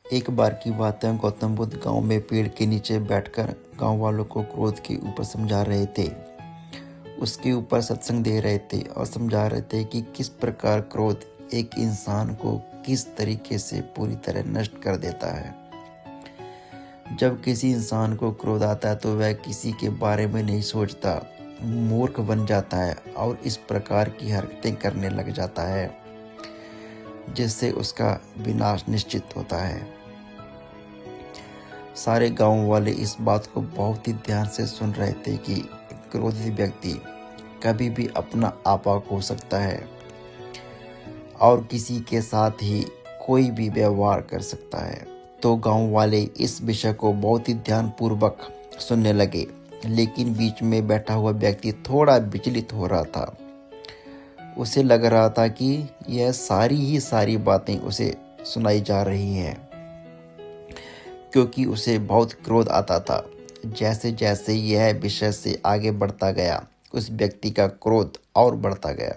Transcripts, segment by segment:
एक बार की बात है, गौतम बुद्ध गांव में पेड़ के नीचे बैठकर गांव वालों को क्रोध के ऊपर समझा रहे थे। उसके ऊपर सत्संग दे रहे थे और समझा रहे थे कि किस प्रकार क्रोध एक इंसान को किस तरीके से पूरी तरह नष्ट कर देता है। जब किसी इंसान को क्रोध आता है तो वह किसी के बारे में नहीं सोचता, मूर्ख बन जाता है और इस प्रकार की हरकतें करने लग जाता है जिससे उसका विनाश निश्चित होता है। सारे गांव वाले इस बात को बहुत ही ध्यान से सुन रहे थे कि क्रोधित व्यक्ति कभी भी अपना आपा खो सकता है और किसी के साथ ही कोई भी व्यवहार कर सकता है। तो गांव वाले इस विषय को बहुत ही ध्यानपूर्वक सुनने लगे, लेकिन बीच में बैठा हुआ व्यक्ति थोड़ा विचलित हो रहा था। उसे लग रहा था कि यह सारी बातें उसे सुनाई जा रही हैं, क्योंकि उसे बहुत क्रोध आता था। जैसे जैसे यह विषय से आगे बढ़ता गया, उस व्यक्ति का क्रोध और बढ़ता गया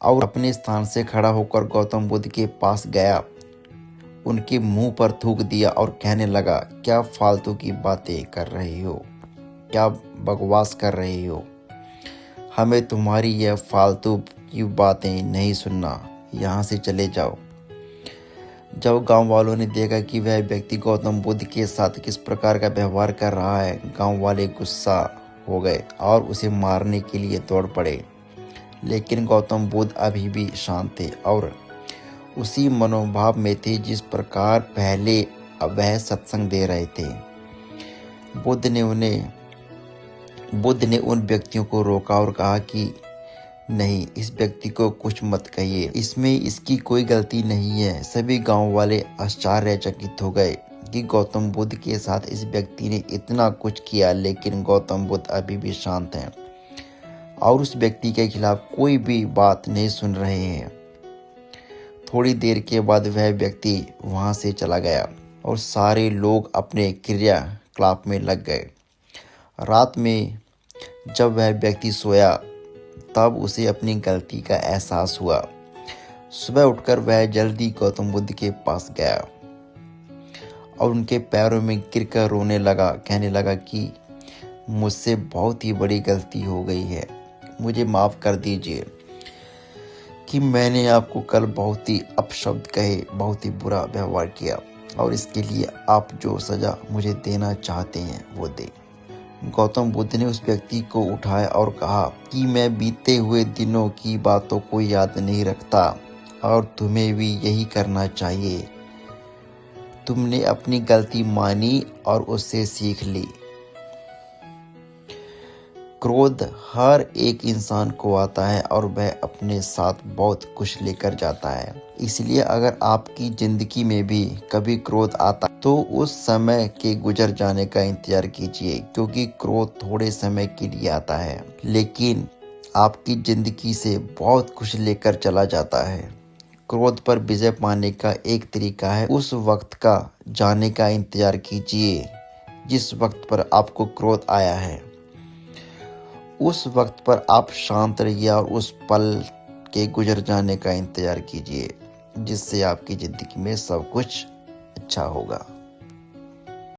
और अपने स्थान से खड़ा होकर गौतम बुद्ध के पास गया, उनके मुंह पर थूक दिया और कहने लगा, क्या फालतू की बातें कर रही हो, क्या बकवास कर रही हो, हमें तुम्हारी यह फालतू की बातें नहीं सुनना, यहाँ से चले जाओ। जब गांव वालों ने देखा कि वह व्यक्ति गौतम बुद्ध के साथ किस प्रकार का व्यवहार कर रहा है, गांव वाले गुस्सा हो गए और उसे मारने के लिए दौड़ पड़े। लेकिन गौतम बुद्ध अभी भी शांत थे और उसी मनोभाव में थे जिस प्रकार पहले वह सत्संग दे रहे थे। बुद्ध ने उन व्यक्तियों को रोका और कहा कि नहीं, इस व्यक्ति को कुछ मत कहिए, इसमें इसकी कोई गलती नहीं है। सभी गांव वाले आश्चर्यचकित हो गए कि गौतम बुद्ध के साथ इस व्यक्ति ने इतना कुछ किया, लेकिन गौतम बुद्ध अभी भी शांत हैं और उस व्यक्ति के खिलाफ कोई भी बात नहीं सुन रहे हैं। थोड़ी देर के बाद वह व्यक्ति वहां से चला गया और सारे लोग अपने क्रियाकलाप में लग गए। रात में जब वह व्यक्ति सोया तब उसे अपनी गलती का एहसास हुआ। सुबह उठकर वह जल्दी गौतम बुद्ध के पास गया और उनके पैरों में गिरकर रोने लगा, कहने लगा कि मुझसे बहुत ही बड़ी गलती हो गई है, मुझे माफ़ कर दीजिए कि मैंने आपको कल बहुत ही अपशब्द कहे, बहुत ही बुरा व्यवहार किया और इसके लिए आप जो सज़ा मुझे देना चाहते हैं वो दें। गौतम बुद्ध ने उस व्यक्ति को उठाया और कहा कि मैं बीते हुए दिनों की बातों को याद नहीं रखता और तुम्हें भी यही करना चाहिए। तुमने अपनी गलती मानी और उससे सीख ली। क्रोध हर एक इंसान को आता है और वह अपने साथ बहुत कुछ लेकर जाता है। इसलिए अगर आपकी जिंदगी में भी कभी क्रोध आता तो उस समय के गुजर जाने का इंतजार कीजिए, क्योंकि क्रोध थोड़े समय के लिए आता है लेकिन आपकी जिंदगी से बहुत कुछ लेकर चला जाता है। क्रोध पर विजय पाने का एक तरीका है उस वक्त का जाने का इंतजार कीजिए जिस वक्त पर आपको क्रोध आया है। उस वक्त पर आप शांत रहिए और उस पल के गुजर जाने का इंतजार कीजिए, जिससे आपकी ज़िंदगी में सब कुछ अच्छा होगा।